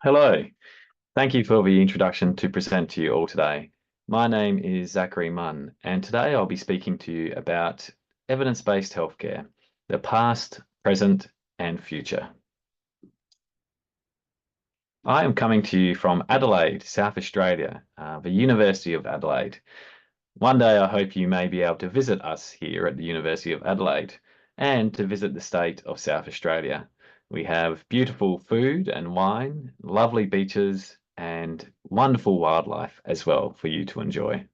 Hello, thank you for the introduction to present to you all today. My name is Zachary Munn, and today I'll be speaking to you about evidence-based healthcare, the past, present, and future. I am coming to you from Adelaide, South Australia, the University of Adelaide. One day I hope you may be able to visit us here at the University of Adelaide and to visit the state of South Australia. We have beautiful food and wine, lovely beaches, and wonderful wildlife as well for you to enjoy.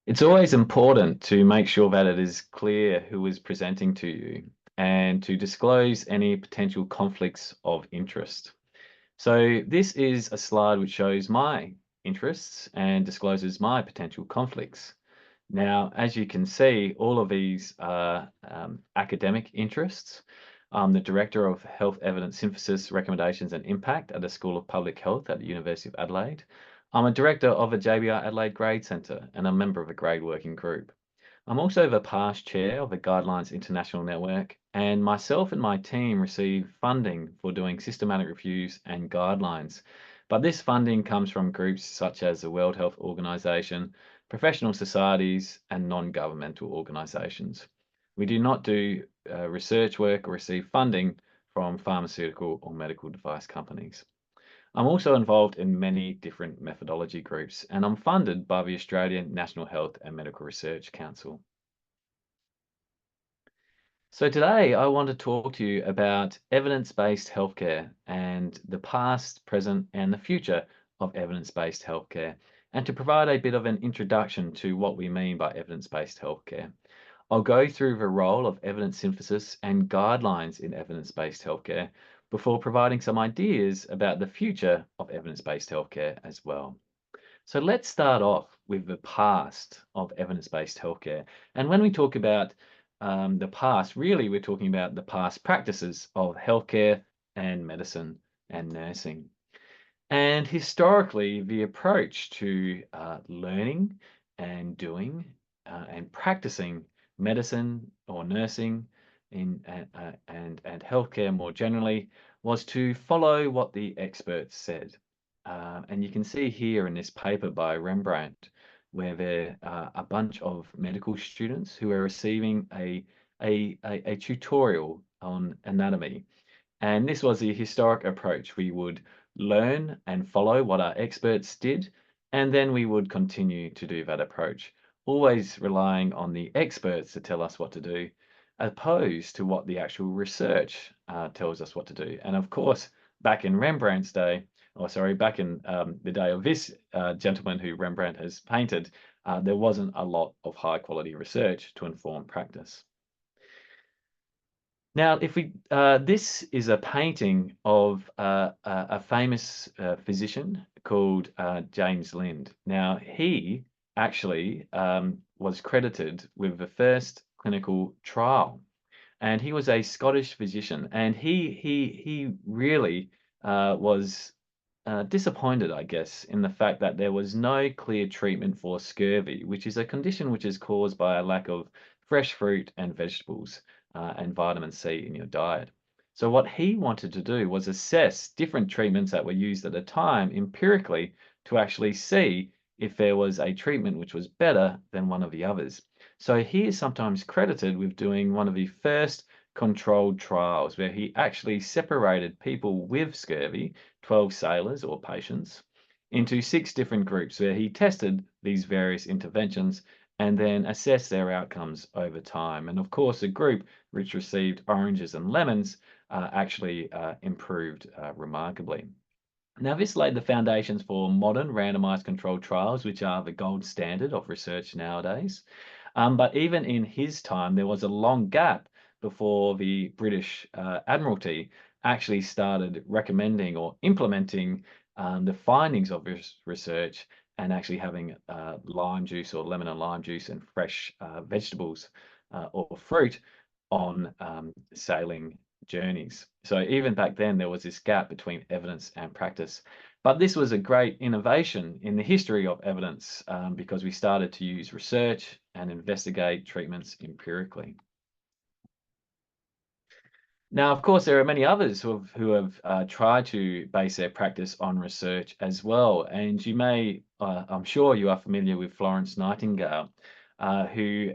It's always important to make sure that it is clear who is presenting to you and to disclose any potential conflicts of interest. So this is a slide which shows my interests and discloses my potential conflicts. Now, as you can see, all of these are academic interests. I'm the Director of Health Evidence Synthesis, Recommendations and Impact at the School of Public Health at the University of Adelaide. I'm a Director of the JBR Adelaide Grade Centre and a member of a grade working group. I'm also the past chair of the Guidelines International Network, and myself and my team receive funding for doing systematic reviews and guidelines. But this funding comes from groups such as the World Health Organization, professional societies, and non-governmental organizations. We do not do research work or receive funding from pharmaceutical or medical device companies. I'm also involved in many different methodology groups, and I'm funded by the Australian National Health and Medical Research Council. So today I want to talk to you about evidence-based healthcare and the past, present, and the future of evidence-based healthcare, and to provide a bit of an introduction to what we mean by evidence-based healthcare. I'll go through the role of evidence synthesis and guidelines in evidence-based healthcare before providing some ideas about the future of evidence-based healthcare as well. So let's start off with the past of evidence-based healthcare. And when we talk about the past, really we're talking about the past practices of healthcare and medicine and nursing. And historically, the approach to learning and doing and practicing medicine or nursing and healthcare more generally was to follow what the experts said. And you can see here in this paper by Rembrandt, where there are a bunch of medical students who are receiving a tutorial on anatomy. And this was the historic approach. We would learn and follow what our experts did, and then we would continue to do that approach, always relying on the experts to tell us what to do, opposed to what the actual research tells us what to do. And of course, back in Rembrandt's day, or sorry, back in the day of this gentleman who Rembrandt has painted, there wasn't a lot of high quality research to inform practice. Now, if we, this is a painting of a famous physician called James Lind. Now, he actually was credited with the first clinical trial, and he was a Scottish physician, and he really was disappointed, I guess, in the fact that there was no clear treatment for scurvy, which is a condition which is caused by a lack of fresh fruit and vegetables and vitamin C in your diet. So what he wanted to do was assess different treatments that were used at the time empirically to actually see if there was a treatment which was better than one of the others. So he is sometimes credited with doing one of the first controlled trials where he actually separated people with scurvy, 12 sailors or patients, into 6 different groups where he tested these various interventions and then assessed their outcomes over time. And of course, a group which received oranges and lemons actually improved remarkably. Now, this laid the foundations for modern randomized controlled trials, which are the gold standard of research nowadays. But even in his time, there was a long gap before the British Admiralty actually started recommending or implementing the findings of this research and actually having lime juice or lemon and lime juice and fresh vegetables or fruit on sailing journeys. So even back then, there was this gap between evidence and practice. But this was a great innovation in the history of evidence because we started to use research and investigate treatments empirically. Now, of course, there are many others who have tried to base their practice on research as well. And you may, I'm sure you are familiar with Florence Nightingale, who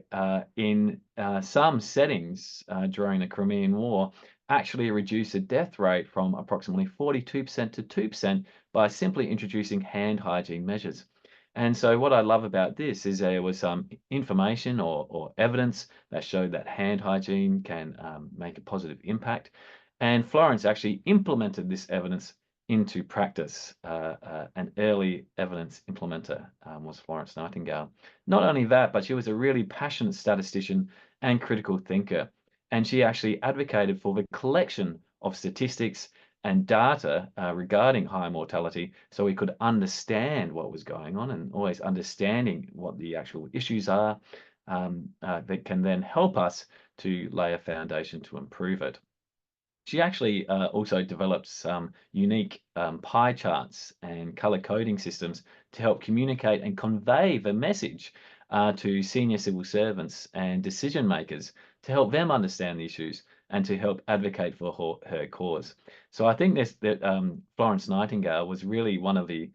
in some settings during the Crimean War actually reduced the death rate from approximately 42% to 2% by simply introducing hand hygiene measures. And so what I love about this is there was some information or evidence that showed that hand hygiene can make a positive impact. And Florence actually implemented this evidence into practice. An early evidence implementer was Florence Nightingale. Not only that, but she was a really passionate statistician and critical thinker. And she actually advocated for the collection of statistics and data regarding high mortality so we could understand what was going on, and always understanding what the actual issues are that can then help us to lay a foundation to improve it. She actually also developed some unique pie charts and color coding systems to help communicate and convey the message to senior civil servants and decision makers to help them understand the issues and to help advocate for her cause. So I think that Florence Nightingale was really one of the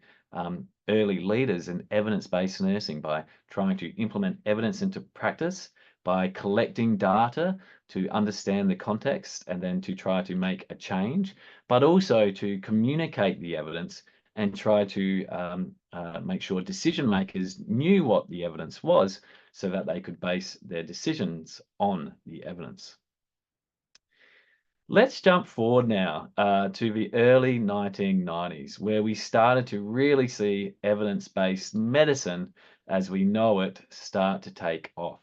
early leaders in evidence-based nursing by trying to implement evidence into practice, by collecting data to understand the context and then to try to make a change, but also to communicate the evidence and try to make sure decision makers knew what the evidence was so that they could base their decisions on the evidence. Let's jump forward now to the early 1990s, where we started to really see evidence-based medicine as we know it start to take off.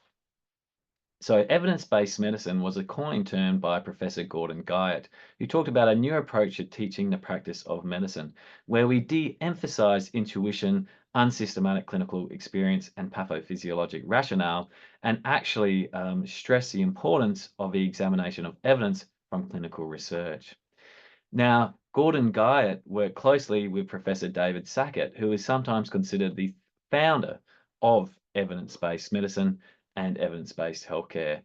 So evidence-based medicine was a coined term by Professor Gordon Guyatt, who talked about a new approach to teaching the practice of medicine, where we de-emphasize intuition, unsystematic clinical experience, and pathophysiologic rationale, and actually stress the importance of the examination of evidence from clinical research. Now, Gordon Guyatt worked closely with Professor David Sackett, who is sometimes considered the founder of evidence-based medicine and evidence-based healthcare.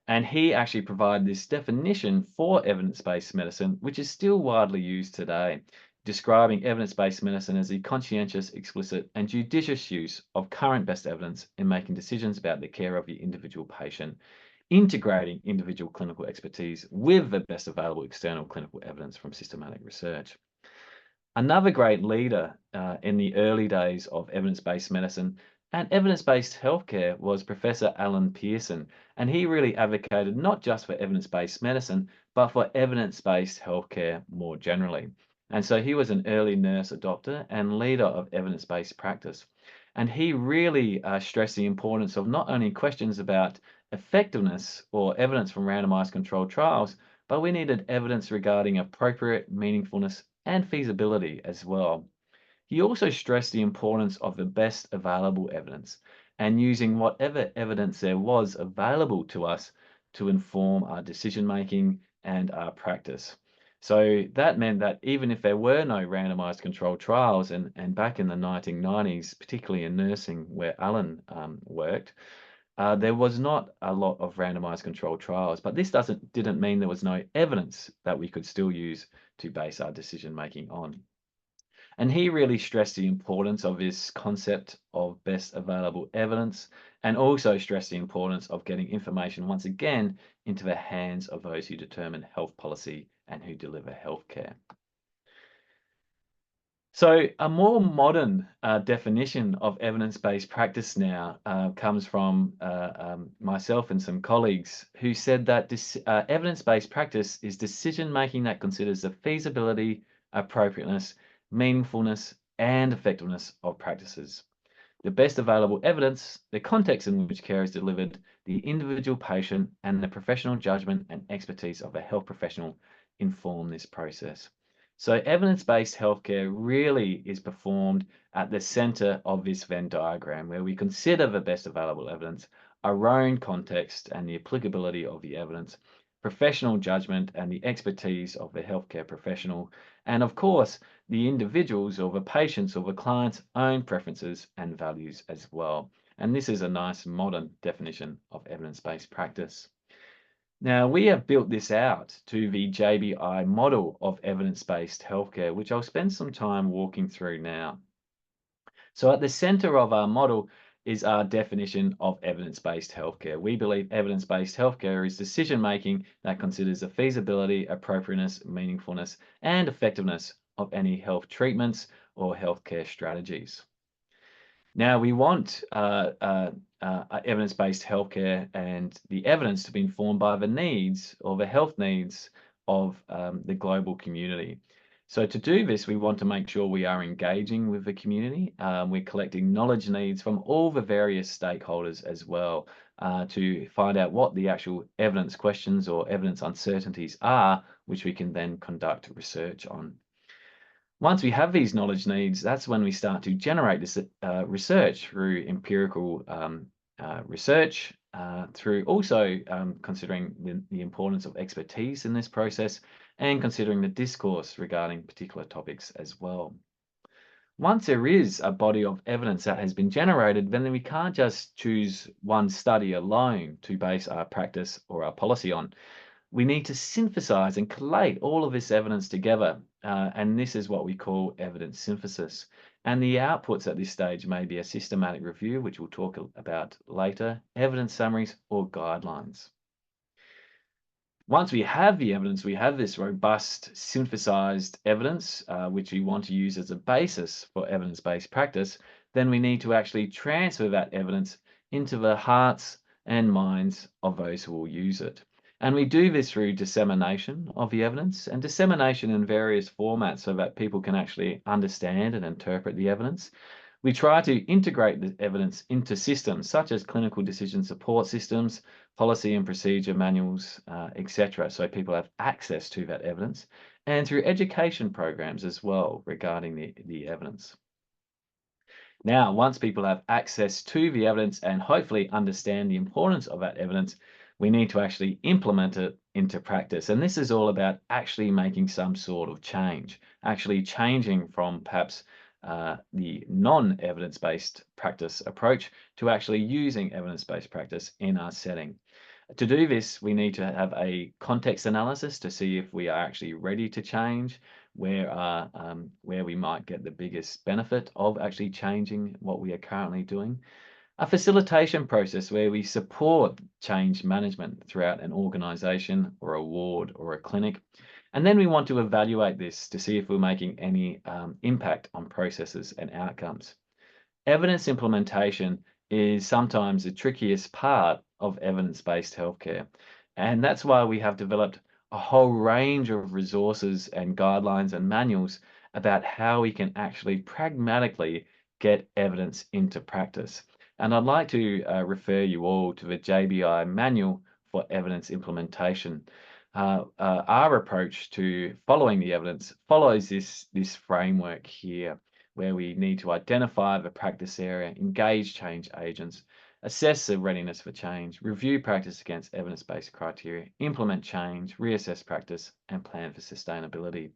And he actually provided this definition for evidence-based medicine, which is still widely used today, describing evidence-based medicine as the conscientious, explicit, and judicious use of current best evidence in making decisions about the care of the individual patient, integrating individual clinical expertise with the best available external clinical evidence from systematic research. Another great leader in the early days of evidence-based medicine and evidence-based healthcare was Professor Alan Pearson, and he really advocated not just for evidence-based medicine, but for evidence-based healthcare more generally. And so he was an early nurse adopter and leader of evidence-based practice. And he really stressed the importance of not only questions about effectiveness or evidence from randomized controlled trials, but we needed evidence regarding appropriate meaningfulness and feasibility as well. He also stressed the importance of the best available evidence and using whatever evidence there was available to us to inform our decision making and our practice. So that meant that even if there were no randomized controlled trials, and back in the 1990s, particularly in nursing where Alan worked, there was not a lot of randomized controlled trials, but this didn't mean there was no evidence that we could still use to base our decision making on. And he really stressed the importance of this concept of best available evidence, and also stressed the importance of getting information once again into the hands of those who determine health policy and who deliver healthcare. So a more modern definition of evidence-based practice now comes from myself and some colleagues who said that this evidence-based practice is decision-making that considers the feasibility, appropriateness, meaningfulness, and effectiveness of practices. The best available evidence, the context in which care is delivered, the individual patient, and the professional judgment and expertise of a health professional inform this process. So evidence-based healthcare really is performed at the center of this Venn diagram, where we consider the best available evidence, our own context and the applicability of the evidence, professional judgment and the expertise of the healthcare professional, and of course, the individuals or the patients or the client's own preferences and values as well. And this is a nice modern definition of evidence-based practice. Now, we have built this out to the JBI model of evidence-based healthcare, which I'll spend some time walking through now. So at the center of our model is our definition of evidence-based healthcare. We believe evidence-based healthcare is decision-making that considers the feasibility, appropriateness, meaningfulness, and effectiveness of any health treatments or healthcare strategies. Now, we want evidence-based healthcare and the evidence to be informed by the needs or the health needs of the global community. So to do this, we want to make sure we are engaging with the community. We're collecting knowledge needs from all the various stakeholders as well to find out what the actual evidence questions or evidence uncertainties are, which we can then conduct research on. Once we have these knowledge needs, that's when we start to generate this research through empirical research, through also considering the importance of expertise in this process and considering the discourse regarding particular topics as well. Once there is a body of evidence that has been generated, then we can't just choose one study alone to base our practice or our policy on. We need to synthesize and collate all of this evidence together, and this is what we call evidence synthesis. And the outputs at this stage may be a systematic review, which we'll talk about later, evidence summaries, or guidelines. Once we have the evidence, we have this robust synthesized evidence, which we want to use as a basis for evidence-based practice, then we need to actually transfer that evidence into the hearts and minds of those who will use it. And we do this through dissemination of the evidence and dissemination in various formats so that people can actually understand and interpret the evidence. We try to integrate the evidence into systems such as clinical decision support systems, policy and procedure manuals, etc. So people have access to that evidence, and through education programs as well regarding the evidence. Now, once people have access to the evidence and hopefully understand the importance of that evidence, we need to actually implement it into practice. And this is all about actually making some sort of change, actually changing from perhaps the non-evidence-based practice approach to actually using evidence-based practice in our setting. To do this, we need to have a context analysis to see if we are actually ready to change, where we might get the biggest benefit of actually changing what we are currently doing. A facilitation process where we support change management throughout an organization or a ward or a clinic. And then we want to evaluate this to see if we're making any impact on processes and outcomes. Evidence implementation is sometimes the trickiest part of evidence-based healthcare. And that's why we have developed a whole range of resources and guidelines and manuals about how we can actually pragmatically get evidence into practice. And I'd like to refer you all to the JBI manual for evidence implementation. Our approach to following the evidence follows this framework here, where we need to identify the practice area, engage change agents, assess the readiness for change, review practice against evidence-based criteria, implement change, reassess practice, and plan for sustainability.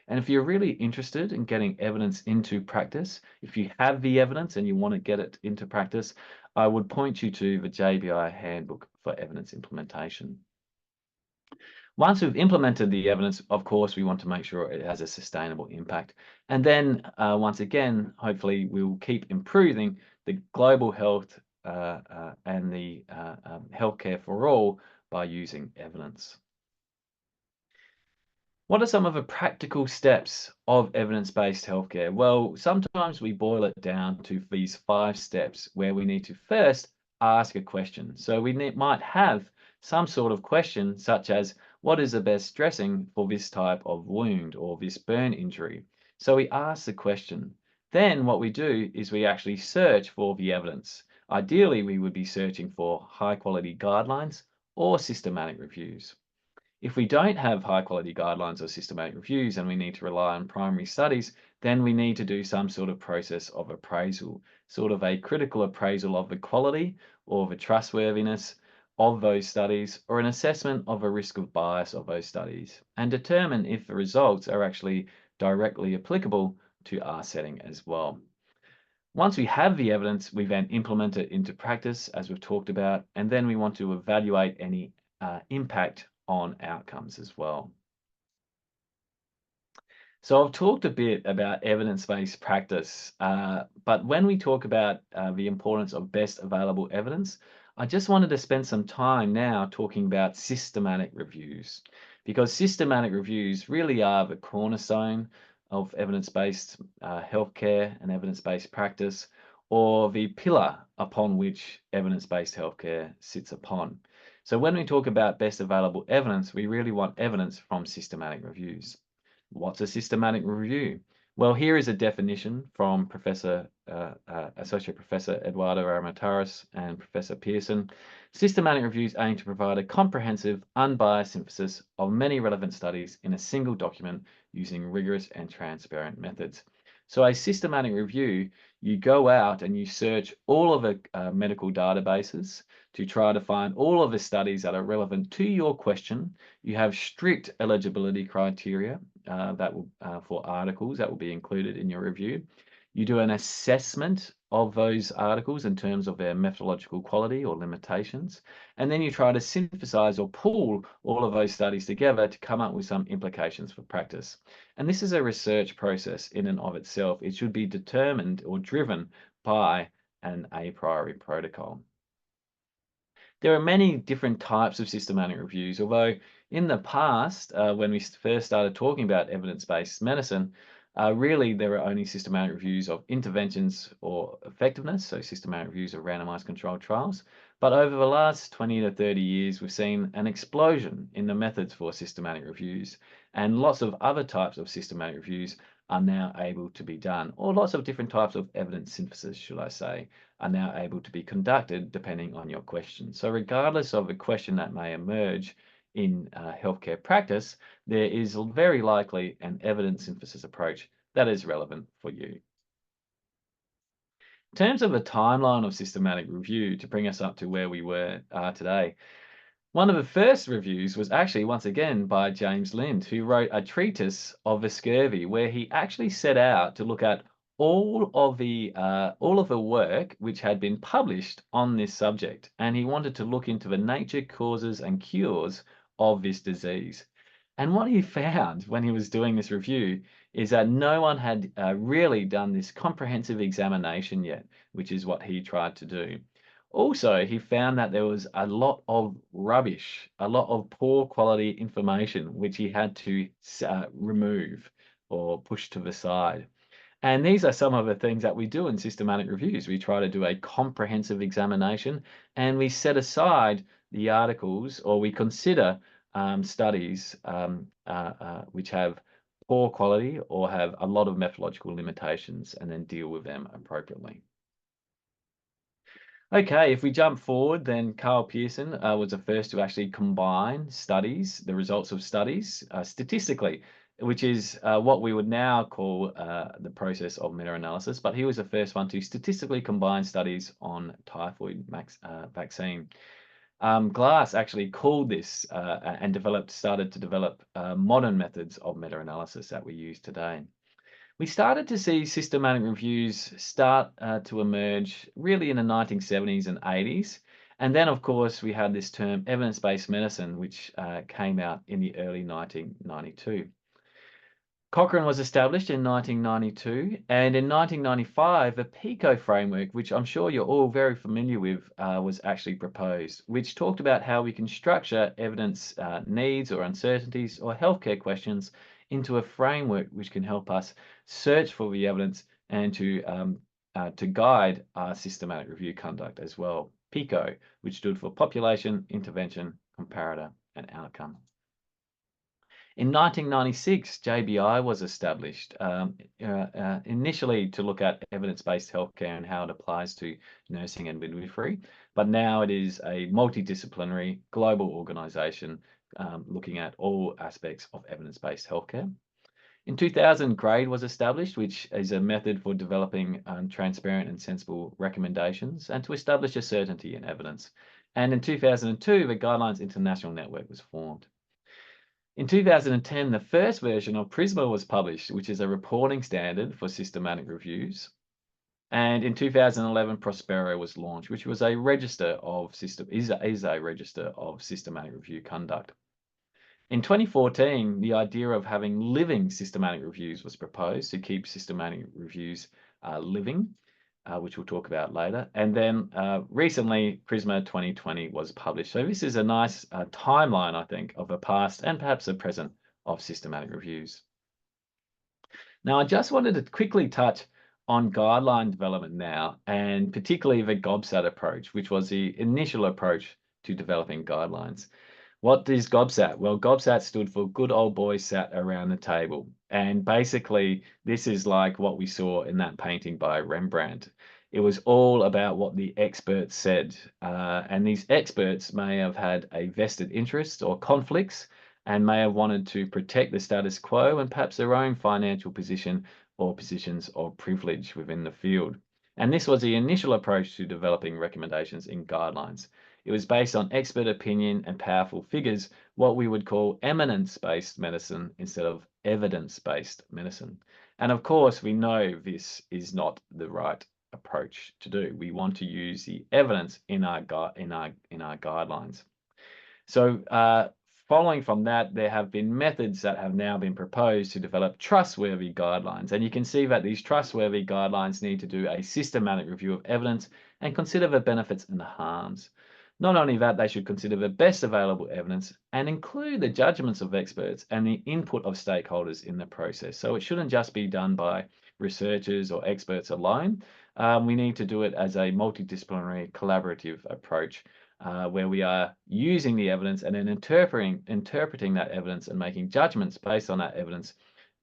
And if you're really interested in getting evidence into practice, if you have the evidence and you want to get it into practice, I would point you to the JBI Handbook for Evidence Implementation. Once we've implemented the evidence, of course, we want to make sure it has a sustainable impact. And then once again, hopefully we'll keep improving the global health and the healthcare for all by using evidence. What are some of the practical steps of evidence-based healthcare? Well, sometimes we boil it down to these 5 steps where we need to first ask a question. So we might have some sort of question such as, what is the best dressing for this type of wound or this burn injury? So we ask the question. Then what we do is we actually search for the evidence. Ideally, we would be searching for high quality guidelines or systematic reviews. If we don't have high quality guidelines or systematic reviews and we need to rely on primary studies, then we need to do some sort of process of appraisal, sort of a critical appraisal of the quality or the trustworthiness of those studies, or an assessment of a risk of bias of those studies, and determine if the results are actually directly applicable to our setting as well. Once we have the evidence, we then implement it into practice, as we've talked about, and then we want to evaluate any impact on outcomes as well. So I've talked a bit about evidence-based practice, but when we talk about the importance of best available evidence, I just wanted to spend some time now talking about systematic reviews, because systematic reviews really are the cornerstone of evidence-based healthcare and evidence-based practice, or the pillar upon which evidence-based healthcare sits upon. So when we talk about best available evidence, we really want evidence from systematic reviews. What's a systematic review? Well, here is a definition from Associate Professor Eduardo Armentaris and Professor Pearson. Systematic reviews aim to provide a comprehensive, unbiased synthesis of many relevant studies in a single document using rigorous and transparent methods. So a systematic review, you go out and you search all of the medical databases to try to find all of the studies that are relevant to your question. You have strict eligibility criteria for articles that will be included in your review. You do an assessment of those articles in terms of their methodological quality or limitations, and then you try to synthesize or pool all of those studies together to come up with some implications for practice. And this is a research process in and of itself. It should be determined or driven by an a priori protocol. There are many different types of systematic reviews, although in the past, when we first started talking about evidence-based medicine, really there were only systematic reviews of interventions or effectiveness, so systematic reviews of randomized controlled trials. But over the last 20 to 30 years, we've seen an explosion in the methods for systematic reviews, and lots of other types of systematic reviews are now able to be done, or lots of different types of evidence synthesis, should I say, are now able to be conducted depending on your question. So regardless of the question that may emerge in healthcare practice, there is very likely an evidence synthesis approach that is relevant for you. In terms of the timeline of systematic review to bring us up to where we are today, one of the first reviews was actually, once again, by James Lind, who wrote a treatise of the scurvy, where he actually set out to look at all of the work which had been published on this subject, and he wanted to look into the nature, causes, and cures of this disease. And what he found when he was doing this review is that no one had really done this comprehensive examination yet, which is what he tried to do. Also, he found that there was a lot of rubbish, a lot of poor quality information, which he had to remove or push to the side. And these are some of the things that we do in systematic reviews. We try to do a comprehensive examination, and we set aside the articles, or we consider studies which have poor quality or have a lot of methodological limitations, and then deal with them appropriately. Okay, if we jump forward, then Carl Pearson was the first to actually combine studies, the results of studies, statistically, which is what we would now call the process of meta-analysis. But he was the first one to statistically combine studies on typhoid vaccine. Glass actually called this and started to develop modern methods of meta-analysis that we use today. We started to see systematic reviews start to emerge really in the 1970s and 80s. And then, of course, we had this term evidence-based medicine, which came out in the early 1992. Cochrane was established in 1992, and in 1995, the PICO framework, which I'm sure you're all very familiar with, was actually proposed, which talked about how we can structure evidence needs or uncertainties or healthcare questions into a framework which can help us search for the evidence and to guide our systematic review conduct as well. PICO, which stood for Population, Intervention, Comparator, and Outcome. In 1996, JBI was established, initially to look at evidence-based healthcare and how it applies to nursing and midwifery, but now it is a multidisciplinary global organization looking at all aspects of evidence-based healthcare. In 2000, GRADE was established, which is a method for developing transparent and sensible recommendations and to establish a certainty in evidence. And in 2002, the Guidelines International Network was formed. In 2010, the first version of PRISMA was published, which is a reporting standard for systematic reviews. And in 2011, Prospero was launched, which was a register of is a register of systematic review conduct. In 2014, the idea of having living systematic reviews was proposed to keep systematic reviews living, which we'll talk about later. And then recently, Prisma 2020 was published. So this is a nice timeline, I think, of a past and perhaps a present of systematic reviews. Now, I just wanted to quickly touch on guideline development now, and particularly the GOBSAT approach, which was the initial approach to developing guidelines. What is GOBSAT? Well, GOBSAT stood for Good Old Boys Sat Around the Table. And basically, this is like what we saw in that painting by Rembrandt. It was all about what the experts said. And these experts may have had a vested interest or conflicts and may have wanted to protect the status quo and perhaps their own financial position or positions of privilege within the field. And this was the initial approach to developing recommendations in guidelines. It was based on expert opinion and powerful figures, what we would call eminence-based medicine instead of evidence-based medicine. And of course, we know this is not the right approach to do. We want to use the evidence in our guidelines. So following from that, there have been methods that have now been proposed to develop trustworthy guidelines. And you can see that these trustworthy guidelines need to do a systematic review of evidence and consider the benefits and the harms. Not only that, they should consider the best available evidence and include the judgments of experts and the input of stakeholders in the process. So it shouldn't just be done by researchers or experts alone. We need to do it as a multidisciplinary collaborative approach where we are using the evidence and then interpreting that evidence and making judgments based on that evidence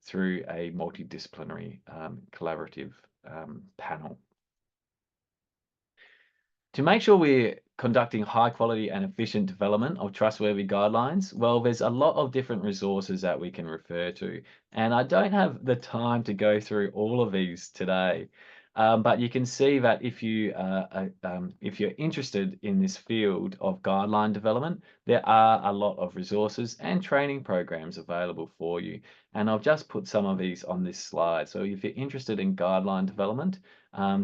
through a multidisciplinary collaborative panel. To make sure we're conducting high quality and efficient development of trustworthy guidelines, well, there's a lot of different resources that we can refer to. And I don't have the time to go through all of these today. But you can see that if you're interested in this field of guideline development, there are a lot of resources and training programs available for you. And I've just put some of these on this slide. So if you're interested in guideline development,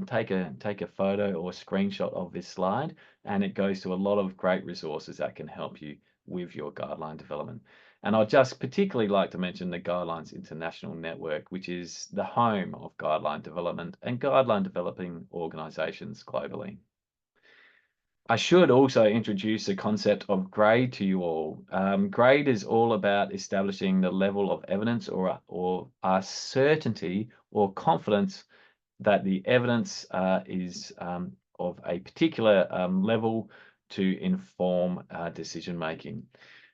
take a photo or screenshot of this slide, and it goes to a lot of great resources that can help you with your guideline development. And I'd just particularly like to mention the Guidelines International Network, which is the home of guideline development and guideline developing organisations globally. I should also introduce the concept of grade to you all. Grade is all about establishing the level of evidence or our certainty or confidence that the evidence is of a particular level to inform decision making.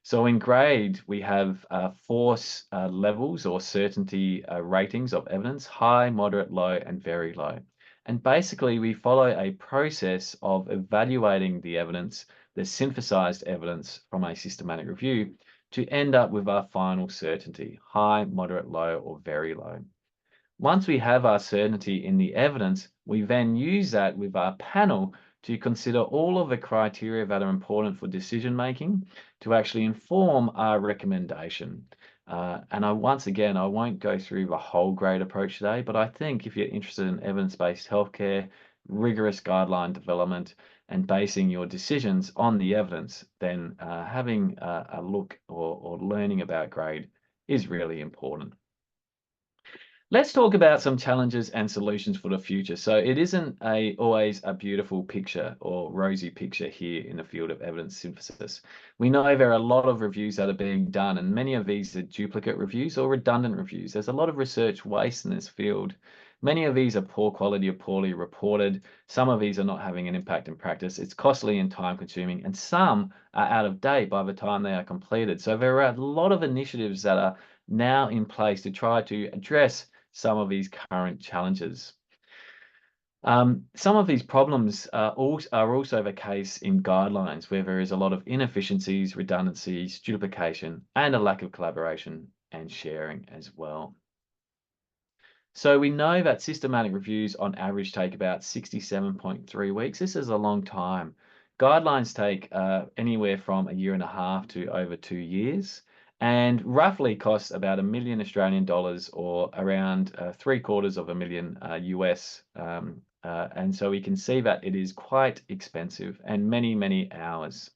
So in grade, we have four levels or certainty ratings of evidence: high, moderate, low, and very low. And basically, we follow a process of evaluating the evidence, the synthesized evidence from a systematic review, to end up with our final certainty: high, moderate, low, or very low. Once we have our certainty in the evidence, we then use that with our panel to consider all of the criteria that are important for decision making to actually inform our recommendation. Once again, I won't go through the whole grade approach today, but I think if you're interested in evidence-based healthcare, rigorous guideline development, and basing your decisions on the evidence, then having a look or learning about grade is really important. Let's talk about some challenges and solutions for the future. So it isn't always a beautiful picture or rosy picture here in the field of evidence synthesis. We know there are a lot of reviews that are being done, and many of these are duplicate reviews or redundant reviews. There's a lot of research waste in this field. Many of these are poor quality or poorly reported. Some of these are not having an impact in practice. It's costly and time consuming, and some are out of date by the time they are completed. So there are a lot of initiatives that are now in place to try to address some of these current challenges. Some of these problems are also the case in guidelines, where there is a lot of inefficiencies, redundancies, duplication, and a lack of collaboration and sharing as well. So we know that systematic reviews on average take about 67.3 weeks. This is a long time. Guidelines take anywhere from 1.5 years to over 2 years, and roughly costs about $1 million Australian or around $750,000 US And so we can see that it is quite expensive and many, many hours.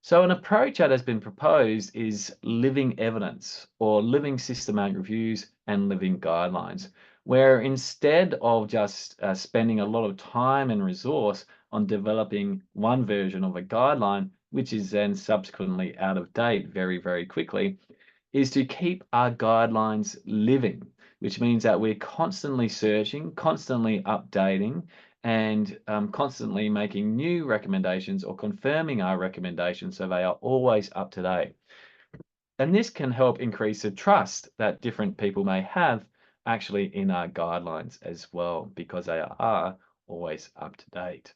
So an approach that has been proposed is living evidence or living systematic reviews and living guidelines, where instead of just spending a lot of time and resource on developing one version of a guideline, which is then subsequently out of date very, very quickly, is to keep our guidelines living, which means that we're constantly searching, constantly updating, and constantly making new recommendations or confirming our recommendations so they are always up to date. And this can help increase the trust that different people may have actually in our guidelines as well, because they are always up to date.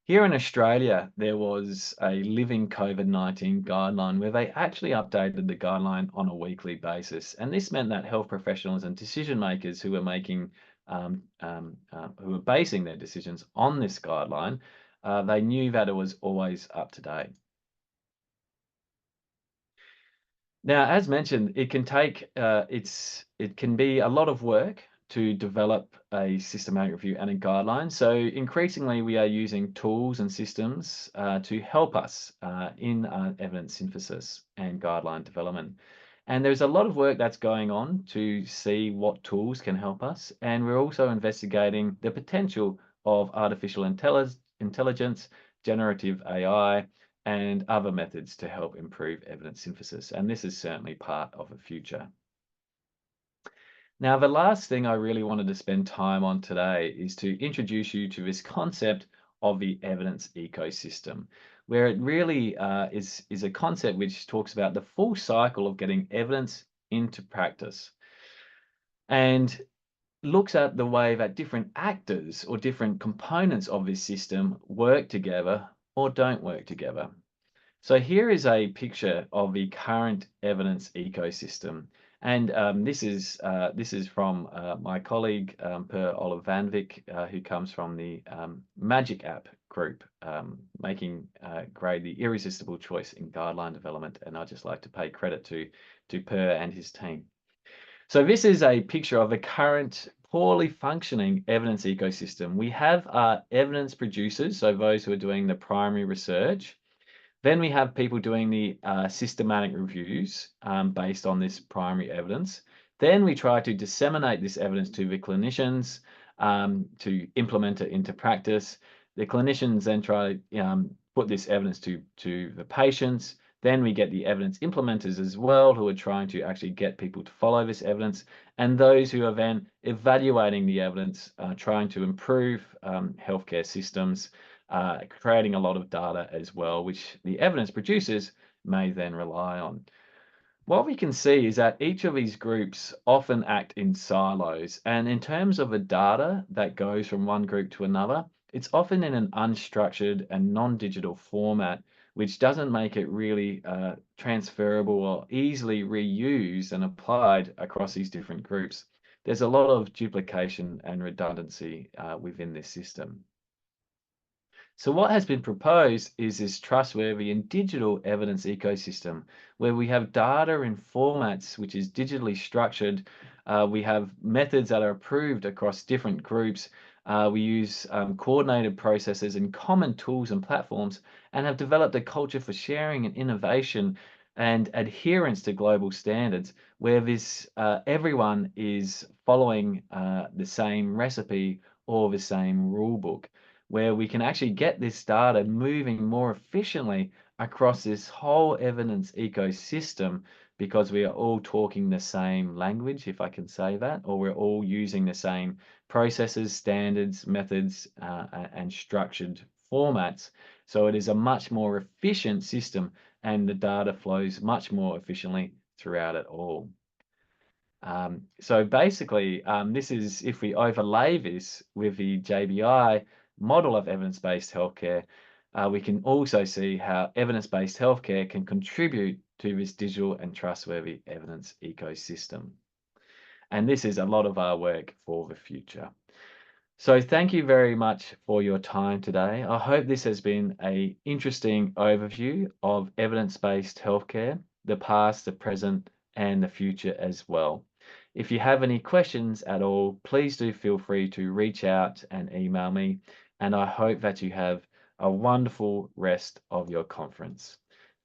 Here in Australia, there was a living COVID-19 guideline where they actually updated the guideline on a weekly basis. And this meant that health professionals and decision makers who were who were basing their decisions on this guideline, they knew that it was always up to date. Now, as mentioned, it can take it can be a lot of work to develop a systematic review and a guideline. So increasingly, we are using tools and systems to help us in evidence synthesis and guideline development. And there's a lot of work that's going on to see what tools can help us. And we're also investigating the potential of artificial intelligence, generative AI, and other methods to help improve evidence synthesis. And this is certainly part of the future. Now, the last thing I really wanted to spend time on today is to introduce you to this concept of the evidence ecosystem, where it really is a concept which talks about the full cycle of getting evidence into practice and looks at the way that different actors or different components of this system work together or don't work together. So here is a picture of the current evidence ecosystem. And this is from my colleague Per Olive Van Vick, who comes from the Magic App group, making grade the irresistible choice in guideline development. And I'd just like to pay credit to Per and his team. So this is a picture of the current poorly functioning evidence ecosystem. We have evidence producers, so those who are doing the primary research. Then we have people doing the systematic reviews based on this primary evidence. Then we try to disseminate this evidence to the clinicians to implement it into practice. The clinicians then try to put this evidence to the patients. Then we get the evidence implementers as well, who are trying to actually get people to follow this evidence, and those who are then evaluating the evidence, trying to improve healthcare systems, creating a lot of data as well, which the evidence producers may then rely on. What we can see is that each of these groups often act in silos, and in terms of the data that goes from one group to another, it's often in an unstructured and non-digital format, which doesn't make it really transferable or easily reused and applied across these different groups. There's a lot of duplication and redundancy within this system. So what has been proposed is this trustworthy and digital evidence ecosystem where we have data in formats which is digitally structured. We have methods that are approved across different groups. We use coordinated processes and common tools and platforms and have developed a culture for sharing and innovation and adherence to global standards where everyone is following the same recipe or the same rule book, where we can actually get this data moving more efficiently across this whole evidence ecosystem because we are all talking the same language, if I can say that, or we're all using the same processes, standards, methods, and structured formats. So it is a much more efficient system and the data flows much more efficiently throughout it all. So basically, this is if we overlay this with the JBI model of evidence-based healthcare, we can also see how evidence-based healthcare can contribute to this digital and trustworthy evidence ecosystem. And this is a lot of our work for the future. So thank you very much for your time today. I hope this has been an interesting overview of evidence-based healthcare, the past, the present, and the future as well. If you have any questions at all, please do feel free to reach out and email me. And I hope that you have a wonderful rest of your conference.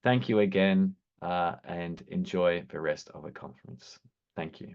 Thank you again, and enjoy the rest of the conference. Thank you.